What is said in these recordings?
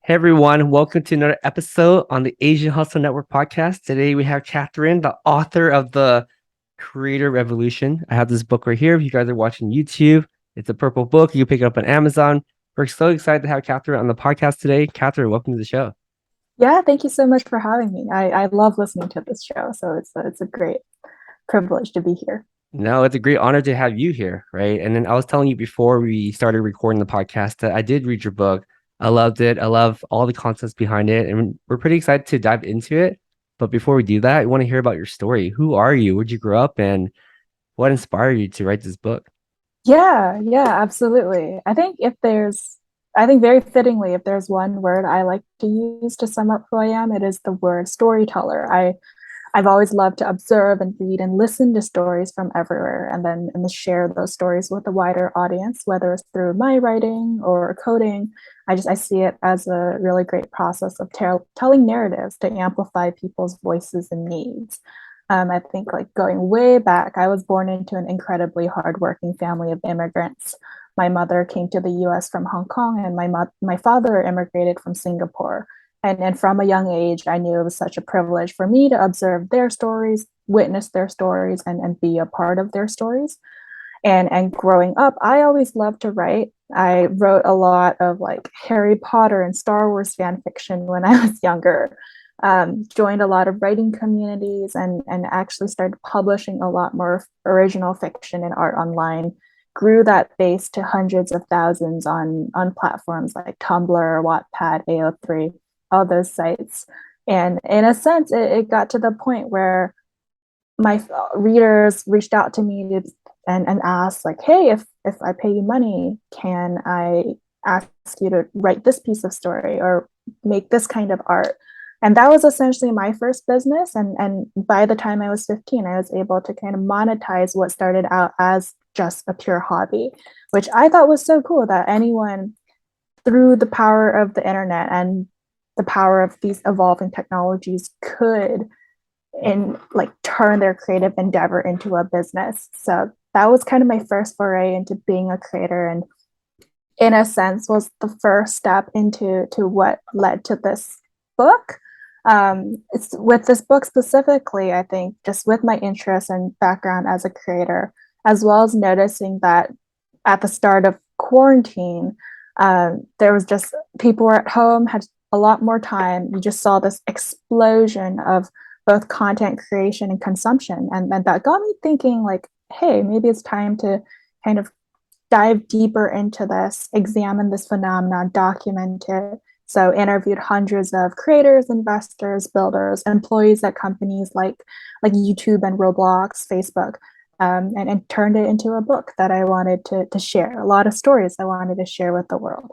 Hey everyone, welcome to another episode on the Asian Hustle Network podcast. Today we have Catherine, the author of the Creator Revolution. I have this book right here. If you guys are watching YouTube, it's a purple book. You can pick it up on Amazon. We're so excited to have Catherine on the podcast today. Catherine, welcome to the show. Yeah, thank you so much for having me. I love listening to this show, so it's a great privilege to be here. No, it's a great honor to have you here, right? And then I was telling you before we started recording the podcast that I did read your book. I loved it. I love all the concepts behind it, and we're pretty excited to dive into it. But before we do that, I want to hear about your story. Who are you? Where'd you grow up, and what inspired you to write this book? Yeah, absolutely. I think very fittingly, if there's one word I like to use to sum up who I am, it is the word storyteller. I've always loved to observe and read and listen to stories from everywhere and then share those stories with a wider audience, whether it's through my writing or coding. I see it as a really great process of telling narratives to amplify people's voices and needs. I think like going way back, I was born into an incredibly hardworking family of immigrants. My mother came to the US from Hong Kong, and my father immigrated from Singapore. And from a young age, I knew it was such a privilege for me to observe their stories, witness their stories, and be a part of their stories. And growing up, I always loved to write. I wrote a lot of like Harry Potter and Star Wars fan fiction when I was younger. Joined a lot of writing communities and actually started publishing a lot more original fiction and art online. Grew that base to hundreds of thousands on platforms like Tumblr, Wattpad, AO3, all those sites. And in a sense, it got to the point where my readers reached out to me and asked like, hey, if I pay you money, can I ask you to write this piece of story or make this kind of art? And that was essentially my first business. And by the time I was 15, I was able to kind of monetize what started out as just a pure hobby, which I thought was so cool that anyone, through the power of the internet and the power of these evolving technologies, could like turn their creative endeavor into a business. So that was kind of my first foray into being a creator, and in a sense was the first step into what led to this book. It's with this book specifically, I think, just with my interest and background as a creator, as well as noticing that at the start of quarantine, there was just people were at home, had a lot more time. You just saw this explosion of both content creation and consumption. And that got me thinking like, hey, maybe it's time to kind of dive deeper into this, examine this phenomenon, document it. So interviewed hundreds of creators, investors, builders, employees at companies like YouTube and Roblox, Facebook, and turned it into a book that I wanted to share. A lot of stories I wanted to share with the world.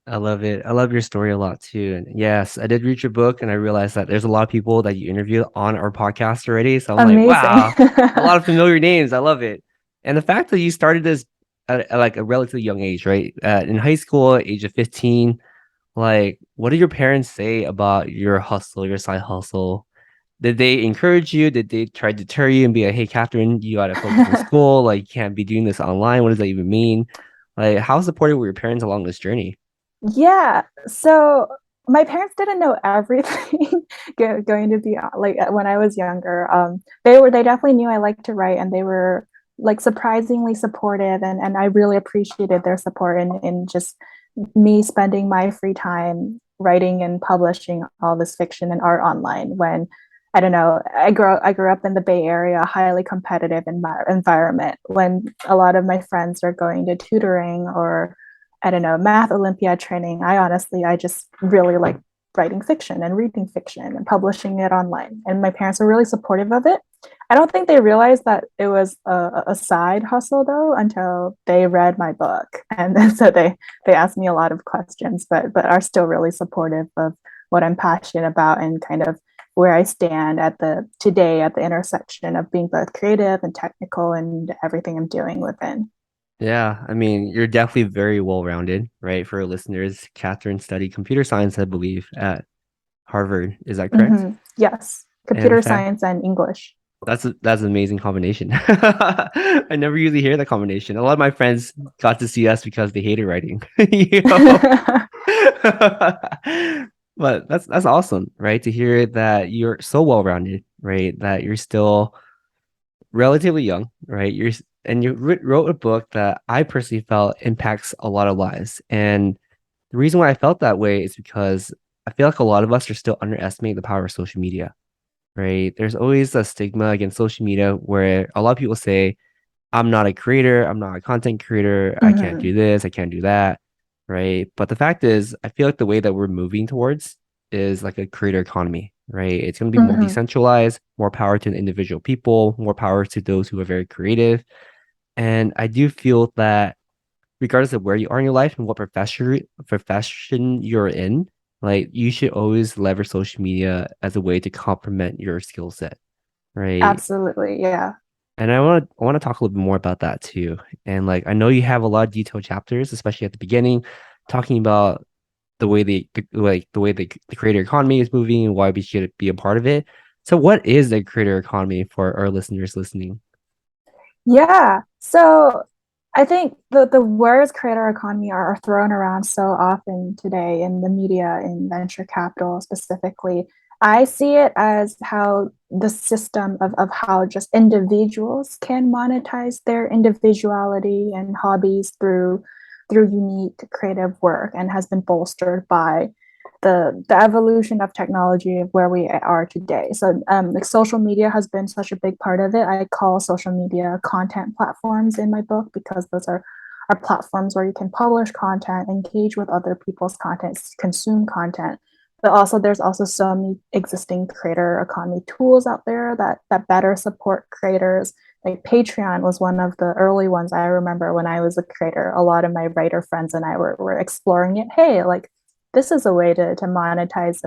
I love it. I love your story a lot too. And yes, I did read your book and I realized that there's a lot of people that you interview on our podcast already. So I'm like, Amazing. wow, a lot of familiar names. I love it. And the fact that you started this at like a relatively young age, right? In high school, age of 15, like, what did your parents say about your hustle, your side hustle? Did they encourage you? Did they try to deter you and be like, hey, Catherine, you got to focus on school. Like, you can't be doing this online. What does that even mean? Like, how supportive were your parents along this journey? Yeah. So my parents didn't know everything going to be like when I was younger. They definitely knew I liked to write, and they were like surprisingly supportive, and I really appreciated their support in just me spending my free time writing and publishing all this fiction and art online. When I don't know, I grew up in the Bay Area, a highly competitive environment, when a lot of my friends are going to tutoring or I don't know, math Olympiad training. I just really like writing fiction and reading fiction and publishing it online. And my parents were really supportive of it. I don't think they realized that it was a side hustle though until they read my book, and then so they asked me a lot of questions, but are still really supportive of what I'm passionate about and kind of where I stand at the today at the intersection of being both creative and technical and everything I'm doing within. Yeah, I mean, you're definitely very well-rounded, right? For our listeners, Catherine studied computer science, I believe, at Harvard. Is that correct? Yes, And the computer fact, science and English. That's an amazing combination. I never usually hear that combination. A lot of my friends got to see us because they hated writing, you know. But that's awesome, right? To hear that you're so well-rounded, right? That you're still relatively young, right? And you wrote a book that I personally felt impacts a lot of lives. And the reason why I felt that way is because I feel like a lot of us are still underestimating the power of social media, right? There's always a stigma against social media where a lot of people say, I'm not a creator, I'm not a content creator, I can't Mhm. do this, I can't do that, right? But the fact is, I feel like the way that we're moving towards is like a creator economy, right? It's going to be more Mhm. decentralized, more power to individual people, more power to those who are very creative. And I do feel that regardless of where you are in your life and what profession you're in, like you should always leverage social media as a way to complement your skill set, right? Absolutely. Yeah. And I want to talk a little bit more about that too. And like I know you have a lot of detailed chapters, especially at the beginning, talking about the creator economy is moving and why we should be a part of it. So what is the creator economy for our listeners listening? Yeah. So I think the words creator economy are thrown around so often today in the media, in venture capital specifically. I see it as how the system of how just individuals can monetize their individuality and hobbies through unique creative work and has been bolstered by the evolution of technology of where we are today. So like social media has been such a big part of it. I call social media content platforms in my book because those are platforms where you can publish content, engage with other people's content, consume content. But also there's also so many existing creator economy tools out there that better support creators. Like Patreon was one of the early ones I remember when I was a creator. A lot of my writer friends and I were exploring it. Hey, like this is a way to monetize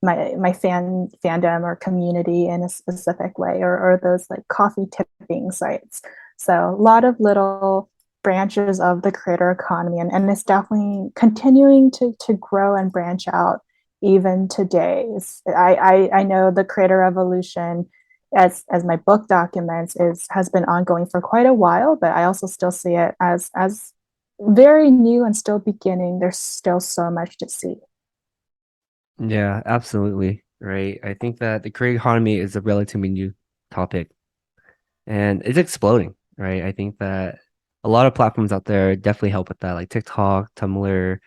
my fandom or community in a specific way, or those like coffee tipping sites. So a lot of little branches of the creator economy, and it's definitely continuing to grow and branch out even today. I know the creator revolution, as my book documents, is has been ongoing for quite a while, but I also still see it as very new and still beginning. There's still so much to see. Yeah, absolutely. Right. I think that the creator economy is a relatively new topic and it's exploding, right? I think that a lot of platforms out there definitely help with that, like TikTok, Tumblr,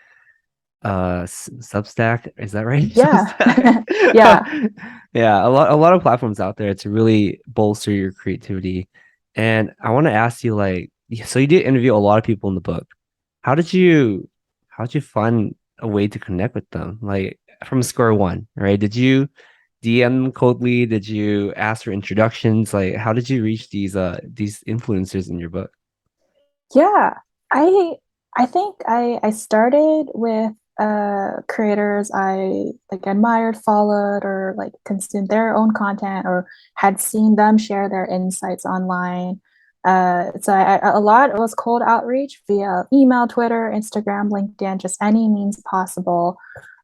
Substack. Is that right? Yeah. Substack. Yeah. Yeah, a lot of platforms out there to really bolster your creativity. And I want to ask you, like, so you did interview a lot of people in the book. How did you how did you find a way to connect with them? Like from square one, right? Did you DM them coldly? Did you ask for introductions? Like how did you reach these influencers in your book? Yeah. I I think I started with creators I like admired, followed, or like consumed their own content or had seen them share their insights online. A lot was cold outreach via email, Twitter, Instagram, LinkedIn, just any means possible.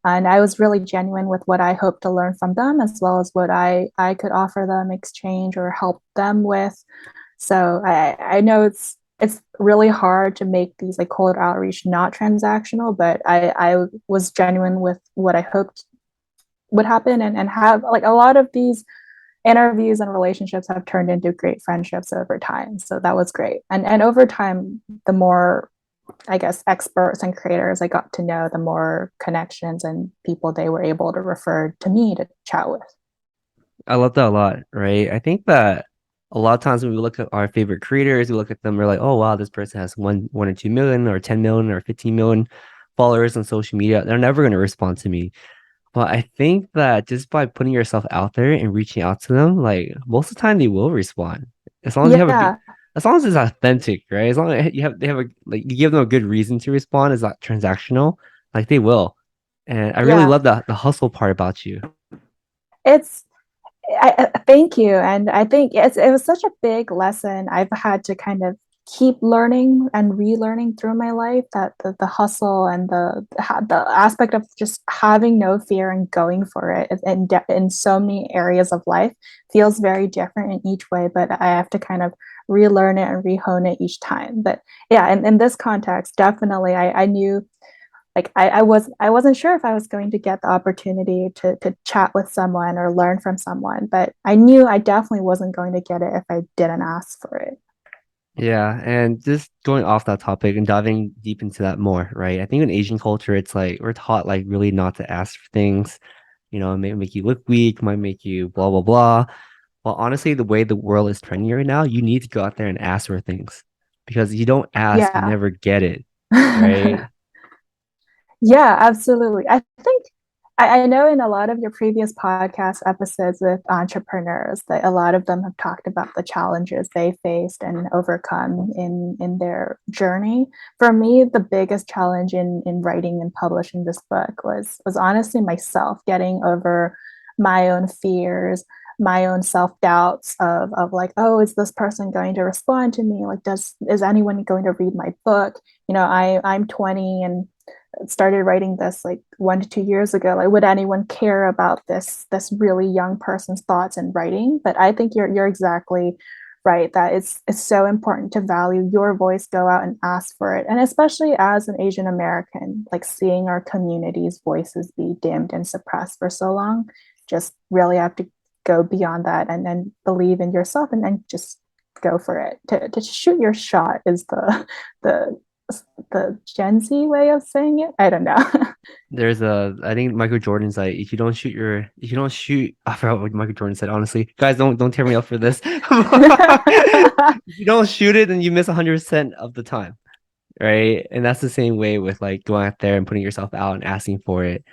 And I was really genuine with what I hoped to learn from them, as well as what I could offer them, exchange, or help them with. So I know it's really hard to make these like cold outreach not transactional, but I was genuine with what I hoped would happen, and have like a lot of these interviews and relationships have turned into great friendships over time. So that was great. And over time, the more I guess experts and creators I got to know, the more connections and people they were able to refer to me to chat with. I love that a lot, right? I think that a lot of times when we look at our favorite creators, we look at them, we're like, oh wow, this person has one or 2 million or 10 million or 15 million followers on social media. They're never going to respond to me. But I think that just by putting yourself out there and reaching out to them, like most of the time they will respond. As long as you have a good, Yeah, as long as it's authentic, right? As long as they have a like you give them a good reason to respond, it's not transactional, like they will. And I really yeah. love the hustle part about you. It's thank you. And I think it was such a big lesson I've had to kind of keep learning and relearning through my life, that the hustle and the aspect of just having no fear and going for it in so many areas of life feels very different in each way, but I have to kind of relearn it and rehone it each time. But yeah, in this context, definitely I knew, like I wasn't sure if I was going to get the opportunity to chat with someone or learn from someone, but I knew I definitely wasn't going to get it if I didn't ask for it. Yeah, and just going off that topic and diving deep into that more, right? I think in Asian culture, it's like we're taught like really not to ask for things. It may make you look weak, might make you blah blah blah. Well, honestly, the way the world is trending right now, you need to go out there and ask for things because you don't ask, you Yeah. never get it, right? Yeah, absolutely. I think I know in a lot of your previous podcast episodes with entrepreneurs that a lot of them have talked about the challenges they faced and overcome in their journey. For me, the biggest challenge in writing and publishing this book was honestly myself getting over my own fears, my own self-doubts of like, oh, is this person going to respond to me? Like, is anyone going to read my book? I'm 20 and started writing this like 1 to 2 years ago. Like, would anyone care about this really young person's thoughts in writing? But I think you're exactly right, that it's so important to value your voice, go out and ask for it. And especially as an Asian American, like seeing our community's voices be dimmed and suppressed for so long, just really have to go beyond that and then believe in yourself and just go for it. To shoot your shot is the the Gen Z way of saying it. I don't know. I think Michael Jordan's like, if you don't shoot, I forgot what Michael Jordan said, honestly. Guys, don't tear me up for this. If you don't shoot it, then you miss 100% of the time, right? And that's the same way with like going out there and putting yourself out and asking for it.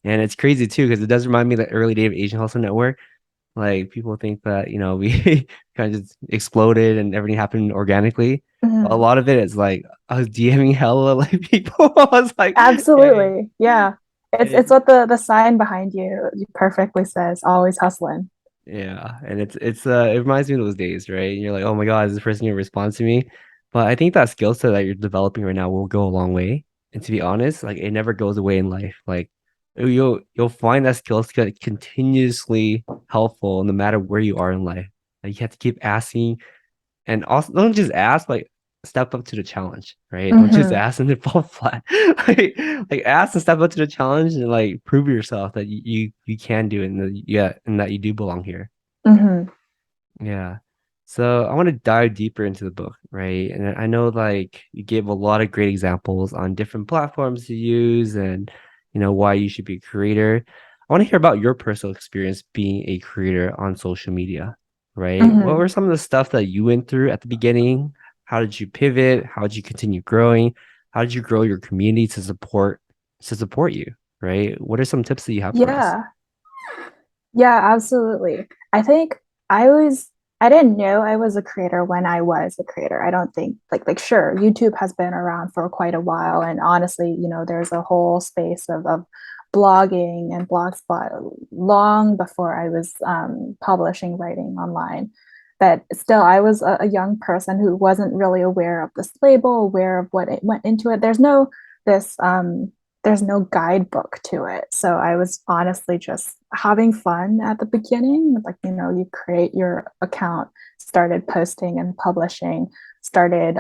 And it's crazy too, because it does remind me of the early day of Asian Hustle Network. Like people think that, we kind of just exploded and everything happened organically. A Mhm. lot of it is like I was DMing hella like people. I was like, hey, Absolutely. Yeah. It's and what the sign behind you perfectly says, always hustling. yeah, and it reminds me of those days, right? And you're like, oh my God, is this person gonna respond to me? But I think that skill set that you're developing right now will go a long way. And to be honest, like it never goes away in life. Like you'll find that skill set continuously helpful no matter where you are in life. Like you have to keep asking and also don't just ask, like step up to the challenge, right? Don't just Hmm. ask and then fall flat. like, like ask and step up to the challenge and like prove yourself that you can do it and and that you do belong here. Hmm. Yeah. So I want to dive deeper into the book, right? And I know like you gave a lot of great examples on different platforms to use and why you should be a creator. I want to hear about your personal experience being a creator on social media, right? What Hmm. were some of the stuff that you went through at the beginning? How did you pivot? How did you continue growing? How did you grow your community to support you, right? What are some tips that you have for us? Yeah. Yeah, absolutely. I think I didn't know I was a creator when I was a creator. I don't think like sure, YouTube has been around for quite a while. And honestly, there's a whole space of blogging and blogspot long before I was publishing writing online. But still, I was a young person who wasn't really aware of this label, aware of what it went into it. This there's no guidebook to it. So I was honestly just having fun at the beginning. Like, you create your account, started posting and publishing, started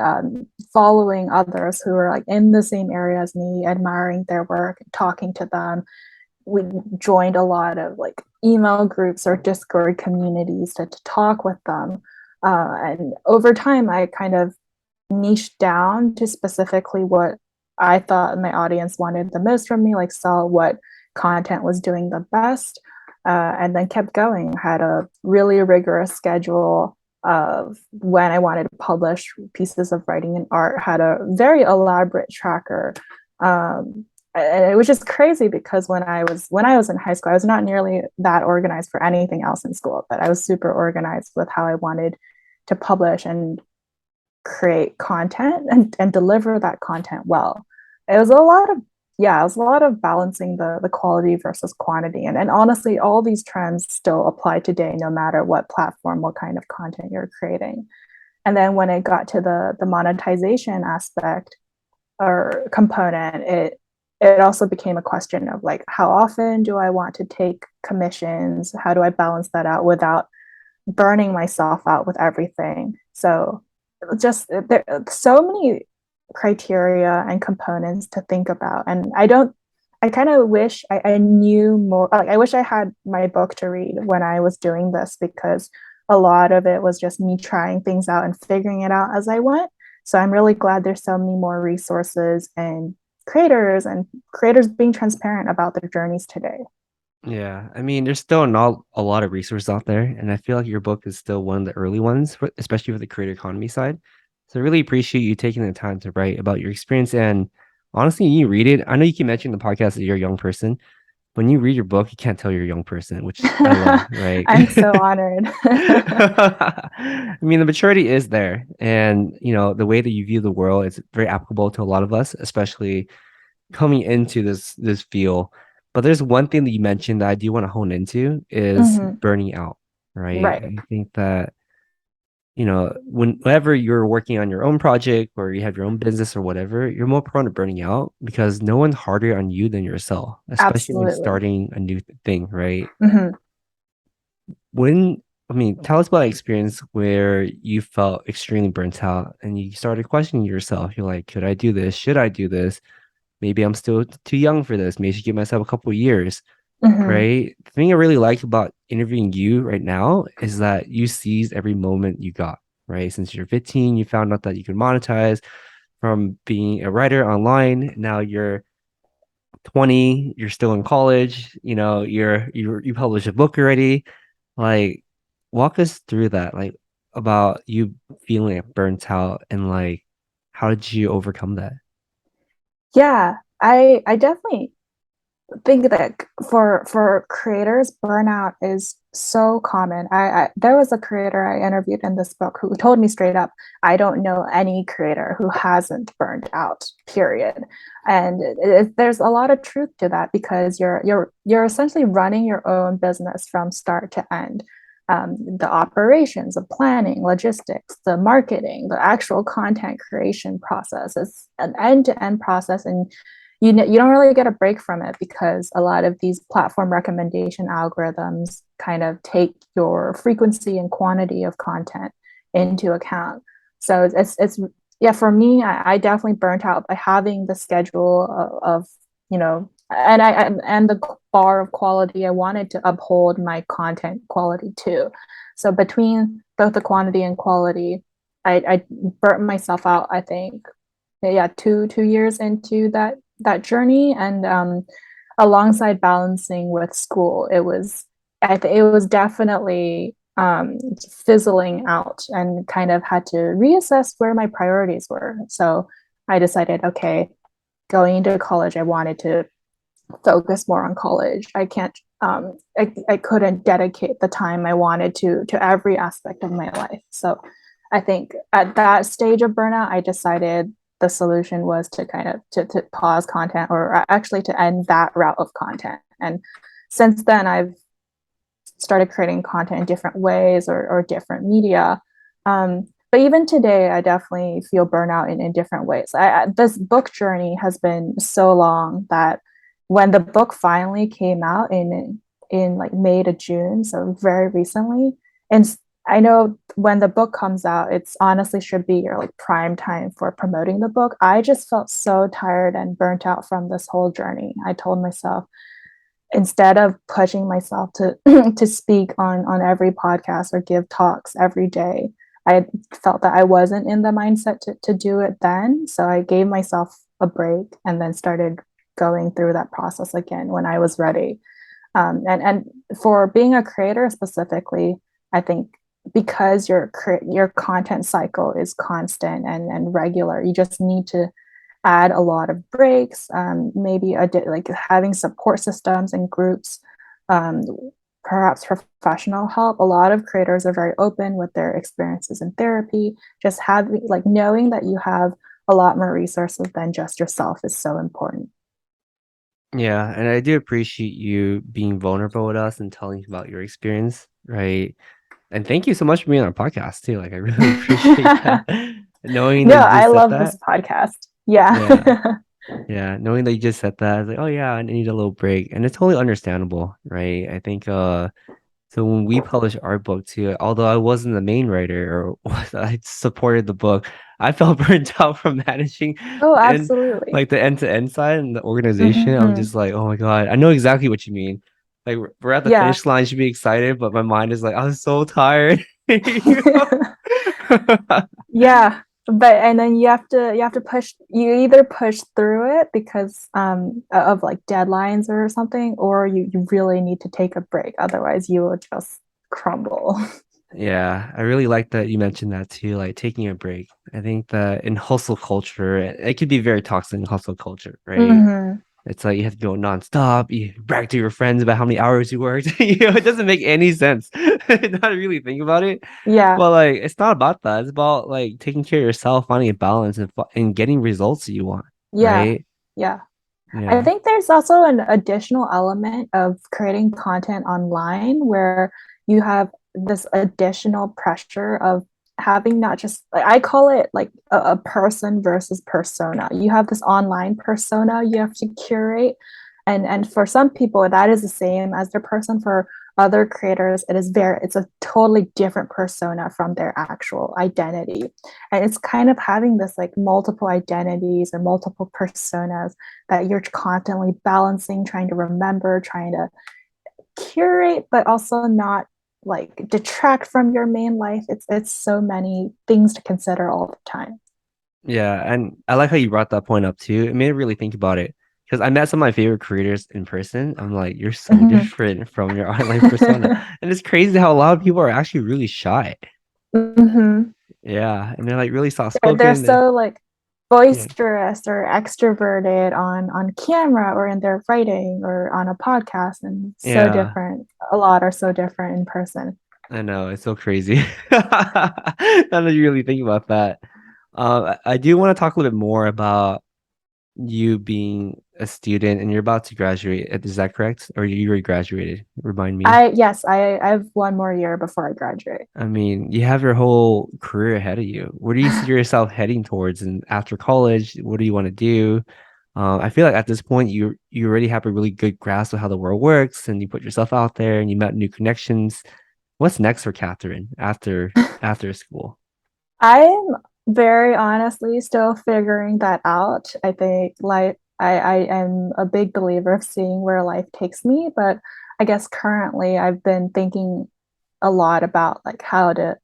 following others who were like in the same area as me, admiring their work, talking to them. We joined a lot of like email groups or Discord communities to talk with them. And over time, I kind of niche down to specifically what I thought my audience wanted the most from me, like saw what content was doing the best, and then kept going. Had a really rigorous schedule of when I wanted to publish pieces of writing and art, had a very elaborate tracker. And it was just crazy because when I was in high school, I was not nearly that organized for anything else in school, but I was super organized with how I wanted to publish and create content and deliver that content well. It was a lot of yeah, it was a lot of balancing the quality versus quantity. And honestly, all these trends still apply today, no matter what platform, what kind of content you're creating. And then when it got to the monetization aspect or component, it also became a question of like, how often do I want to take commissions? How do I balance that out without burning myself out with everything? So just there so many criteria and components to think about. And I kind of wish I knew more. Like, I wish I had my book to read when I was doing this, because a lot of it was just me trying things out and figuring it out as I went. So I'm really glad there's so many more resources and creators being transparent about their journeys today. Yeah, I mean, there's still not a lot of resources out there, and I feel like your book is still one of the early ones, especially for the creator economy side. So I really appreciate you taking the time to write about your experience. And honestly, you read it. I know you keep mentioning the podcast that you're a young person. When you read your book, you can't tell you're a young person, which I love, right? I'm so honored. I mean, the maturity is there, and the way that you view the world is very applicable to a lot of us, especially coming into this field. But there's one thing that you mentioned that I do want to hone into is Hmm. burning out, right? Right. I think that, whenever you're working on your own project or you have your own business or whatever, you're more prone to burning out because no one's harder on you than yourself, especially when Absolutely. starting a new thing, right? Hmm. When, I mean, tell us about an experience where you felt extremely burnt out and you started questioning yourself. You're like, could I do this? Should I do this? Maybe I'm still too young for this. Maybe I should give myself a couple of years, Hmm. right? The thing I really like about interviewing you right now is that you seized every moment you got, right? Since you're 15, you found out that you could monetize from being a writer online. Now you're 20, you're still in college, you published a book already. Like, walk us through that, like about you feeling like burnt out and like how did you overcome that? Yeah, I definitely think that for creators, burnout is so common. I there was a creator I interviewed in this book who told me straight up, I don't know any creator who hasn't burned out, period. And there's a lot of truth to that, because you're essentially running your own business from start to end. The operations, the planning, logistics, the marketing, the actual content creation process is an end-to-end process, and you don't really get a break from it, because a lot of these platform recommendation algorithms kind of take your frequency and quantity of content into account. So it's yeah, for me, I definitely burnt out by having the schedule of and the bar of quality. I wanted to uphold my content quality too. So between both the quantity and quality, I burnt myself out, I think, yeah, two years into that journey. And alongside balancing with school, it was definitely fizzling out, and kind of had to reassess where my priorities were. So I decided, okay, going into college, I wanted to focus more on college. I can't I couldn't dedicate the time I wanted to every aspect of my life. So I think at that stage of burnout, I decided the solution was to kind of to pause content, or actually to end that route of content. And since then, I've started creating content in different ways, or different media. But even today, I definitely feel burnout in different ways. This book journey has been so long that when the book finally came out in like May to June, so very recently, and I know when the book comes out, it's honestly should be your like prime time for promoting the book. I just felt so tired and burnt out from this whole journey. I told myself, instead of pushing myself to to speak on every podcast or give talks every day, I felt that I wasn't in the mindset to do it then. So I gave myself a break and then started going through that process again when I was ready. And for being a creator specifically, I think because your content cycle is constant and regular, you just need to add a lot of breaks, maybe like having support systems and groups, um, perhaps professional help. A lot of creators are very open with their experiences in therapy. Just having like knowing that you have a lot more resources than just yourself is so important. Yeah, and I do appreciate you being vulnerable with us and telling about your experience, right? And thank you so much for being on our podcast too. Like I really appreciate that. Knowing that No, you I just said love that. this podcast. Yeah. Yeah. Yeah. Knowing that you just said that, I was like, oh yeah, I need a little break. And it's totally understandable, right? I think so when we published our book too, although I wasn't the main writer or I supported the book, I felt burnt out from managing Oh, and absolutely. like the end-to-end side and the organization. I'm Hmm. just like, oh my God, I know exactly what you mean. Like we're at the Yeah. finish line, you should be excited, but my mind is like, I'm so tired. You know? Yeah, but and then you have to push, you either push through it because of like deadlines or something, or you really need to take a break, otherwise you will just crumble. Yeah, I really like that you mentioned that too, like taking a break. I think that in hustle culture, it could be very toxic in hustle culture, right? Hmm. It's like you have to go nonstop. You brag to your friends about how many hours you worked. It doesn't make any sense. Not to really think about it. Yeah, But like, it's not about that. It's about like taking care of yourself, finding a balance, and getting results that you want, yeah, right? yeah. I Yeah, think there's also an additional element of creating content online where you have this additional pressure of having not just like I call it like a person versus persona. You have this online persona you have to curate, and for some people that is the same as their person. For other creators, it's a totally different persona from their actual identity. And it's kind of having this like multiple identities or multiple personas that you're constantly balancing, trying to remember, trying to curate, but also not like detract from your main life. It's so many things to consider all the time. yeah, and I like how you brought that point up too. It made me really think about it because I met some of my favorite creators in person. I'm like, you're so Mm-hmm. different from your online persona, and it's crazy how a lot of people are actually really shy. Mm-hmm. Yeah, and they're like really soft They're spoken. so like Yeah, boisterous or extroverted on camera or in their writing or on a podcast, and so yeah. different. A lot are so different in person. I know it's so crazy. Now that you really think about that, I do want to talk a little bit more about you being a student and you're about to graduate. Is that correct? Or you already graduated? Remind me. I have one more year before I graduate. I mean, you have your whole career ahead of you. Where do you see yourself heading towards? And after college, what do you want to do? I feel like at this point, you already have a really good grasp of how the world works, and you put yourself out there, and you met new connections. What's next for Catherine after school? I'm very honestly still figuring that out. I think like I am a big believer of seeing where life takes me, but I guess currently I've been thinking a lot about like how to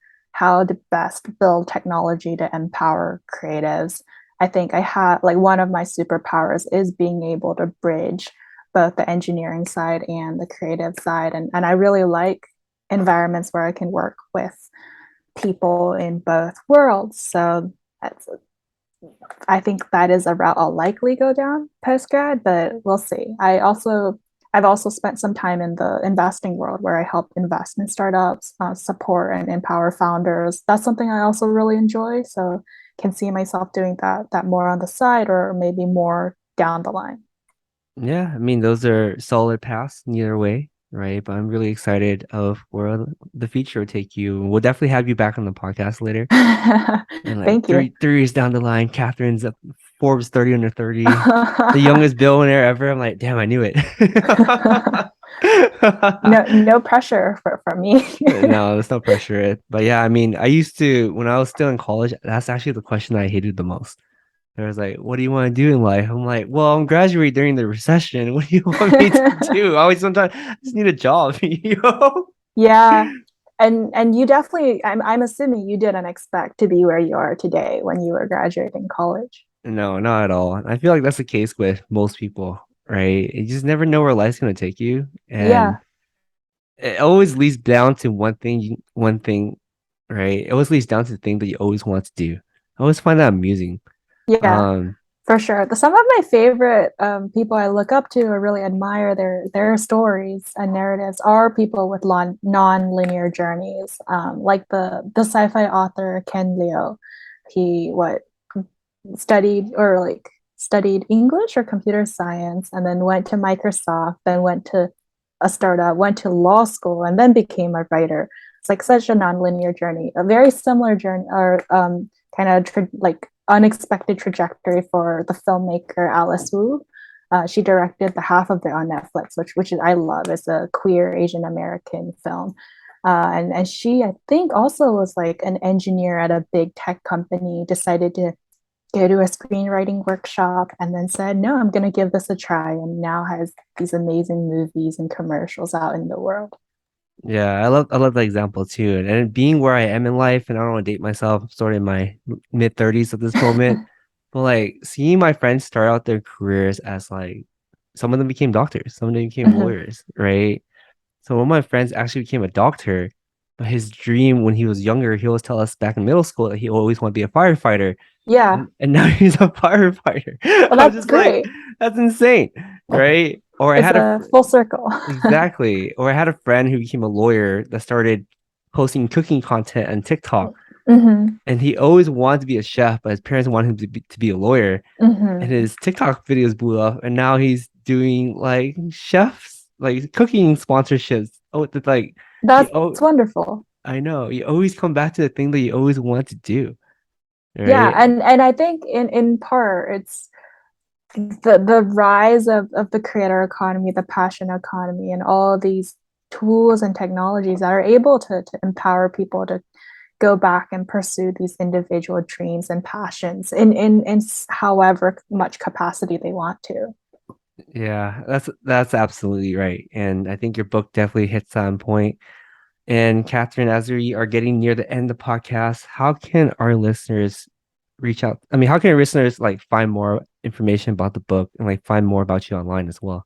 best build technology to empower creatives. I think I have like one of my superpowers is being able to bridge both the engineering side and the creative side. And I really like environments where I can work with people in both worlds. So that's, I think that is a route I'll likely go down post grad, but we'll see. I've also spent some time in the investing world where I help invest in startups, support and empower founders. That's something I also really enjoy. So can see myself doing that more on the side or maybe more down the line. Yeah, I mean, those are solid paths in either way, right? But I'm really excited of where the future will take you. We'll definitely have you back on the podcast later. And like Thank you. three years down the line, Catherine's up Forbes 30 under 30, the youngest billionaire ever. I'm like, damn, I knew it. No pressure from me. No, there's no pressure. But yeah, I mean, I used to when I was still in college, that's actually the question I hated the most. There was like, what do you want to do in life? I'm like, well, I'm graduating during the recession. What do you want me to do? I always sometimes I just need a job, you know? Yeah. And you definitely, I'm assuming you didn't expect to be where you are today when you were graduating college. No, not at all. I feel like that's the case with most people, right? You just never know where life's gonna take you. And Yeah. it always leads down to one thing, right? It always leads down to the thing that you always want to do. I always find that amusing. Yeah, Um, for sure. Some of my favorite people I look up to or really admire their stories and narratives are people with non-linear journeys, like the sci-fi author Ken Liu. He what studied English or computer science, and then went to Microsoft, then went to a startup, went to law school, and then became a writer. It's like such a nonlinear journey, a very similar journey or kind of like unexpected trajectory for the filmmaker Alice Wu. She directed the half of it on Netflix, which is, I love. It's a queer Asian American film. And she, I think, also was like an engineer at a big tech company, decided to go to a screenwriting workshop and then said, no, I'm going to give this a try. And now has these amazing movies and commercials out in the world. Yeah, I love that example too. And being where I am in life, and I don't want to date myself, I'm sort of in my mid 30s at this moment. But like seeing my friends start out their careers as like some of them became doctors, some of them became Mhm. lawyers, right? So one of my friends actually became a doctor, but his dream when he was younger, he always tell us back in middle school that he always wanted to be a firefighter. Yeah. And now he's a firefighter. Well, I was that's just like, great. that's insane, right? Or I It's had a a full circle. exactly, or I had a friend who became a lawyer that started posting cooking content on TikTok, Hmm. and he always wanted to be a chef, but his parents wanted him to be a lawyer, and Hmm. his TikTok videos blew up, and now he's doing like chefs, like cooking sponsorships. Oh, it's like you That's oh, wonderful. I know you always come back to the thing that you always want to do, Yeah, right? and I think in part it's the rise of the creator economy, the passion economy, and all these tools and technologies that are able to empower people to go back and pursue these individual dreams and passions in however much capacity they want to. Yeah, that's absolutely right, and I think your book definitely hits on point. And Catherine, as we are getting near the end of the podcast, how can our listeners reach out? I mean, how can our listeners like find more information about the book and like find more about you online as well?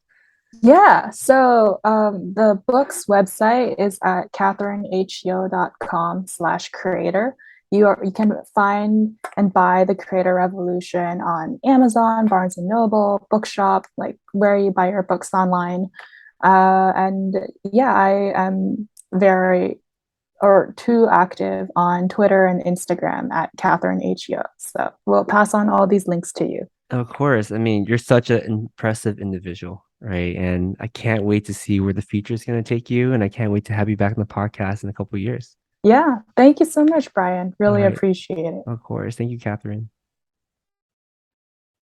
Yeah, so the book's website is at catherineho.com/creator. You can find and buy The Creator Revolution on Amazon, Barnes and Noble, Bookshop, like where you buy your books online. And yeah, I am very or too active on Twitter and Instagram at Catherine Ho. So we'll pass on all these links to you. Of course. I mean, you're such an impressive individual, right? And I can't wait to see where the future is going to take you. And I can't wait to have you back on the podcast in a couple of years. Yeah, thank you so much, Brian. All Really right. appreciate it. Of course. Thank you, Catherine.